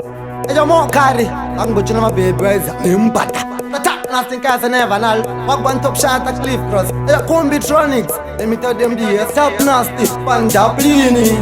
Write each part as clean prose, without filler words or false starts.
Ejo mo kari, ang butchina my baby boys, imbata. The top nothing cause I never null. Walk one top shot at Cliff Cross. Ejo Combitronics, let me tell them the top nasty, Panjaplini.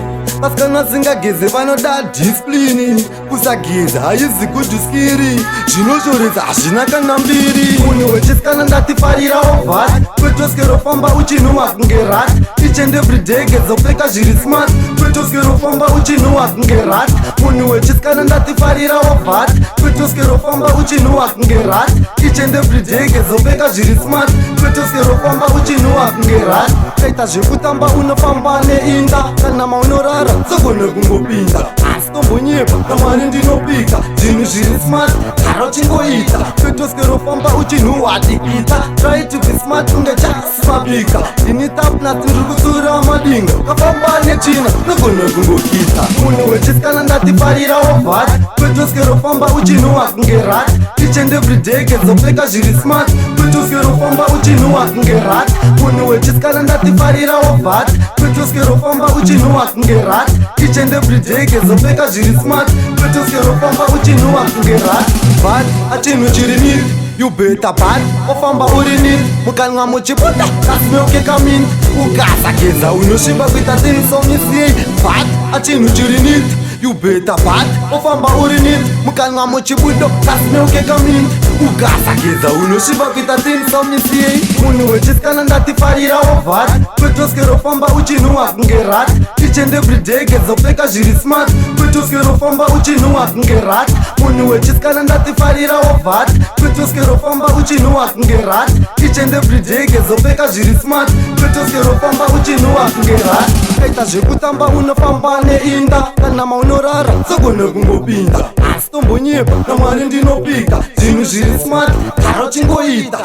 Paskana singa gizi vano da discipline. Kusagiza haizi kujuskiri. Zvinozhoredza hazvina kana mbiri. Munhu wechisikana ndatifarira ovhat. Kwetoskero famba uchinhuwa kunge rat. Each and every day gezopfeka zviri smart. Kwetoskero famba uchinhuwa kunge rat. Munhu wechisikana ndatifarira ovhat. Kwetoskero famba uchinhuwa kunge rat. Each and every day gezopfeka zviri smart. Kwetoskero famba uchinhuwa kunge rat. Kaita zvekutamba unofamba neinda. Kana maunorara sogone kungopinda. Asi tombonyepa kamwari ndinopika. Zvinhu zviri smart kara uchingoita. Kwetoskero famba uchinhuwa dikita. Try to be smart kunge chasimabika. Ini tapnati ndiri kusura madinga. Kafamba nechina sogone kungokita. Munhu wechisikana ndatifarira ovhat. Kwetoskero famba uchinhuwa kunge rat. Each and every day gezopfeka zviri smart. Kwetoskero famba uchinhuwa kunge rat. Munhu wechisikana ndatifarira ovhat. Kwetoskero famba uchinhuwa kunge rat. Each and every day gezopfeka zviri smart. Kwetoskero famba uchinhuwa kunge rat. Vat achinhu chiri nit, you better bad. Ofamba uri nit, mukanwa muchibuda kasimeuke kamint. Ukasageza unosviba kuita things somisiei. Vat achinhu chiri nit, you better bad. Ofamba uri nit, mukanwa muchibudo kasimeuke kamint. Ukasageza unosviba kuita things somisiei. Munhu wechisikana ndatifarira ovhat. Kwetoskero famba uchinhuwa kunge rat. Each and every day gezopfeka zviri smart. Kwetoskero famba uchinhuwa kunge rat. Munhu wechisikana ndatifarira ovhat. Kwetoskero famba uchinhuwa kunge rat. Each and every day gezopfeka zviri smart. Kwetoskero famba uchinhuwa kunge rat. Kaita zvekutamba unofamba neinda. Kana maunorara sogone kungopinda. Asi tombonyepa kamwari ndinopika. Zvinhu zviri smart kara uchingoita.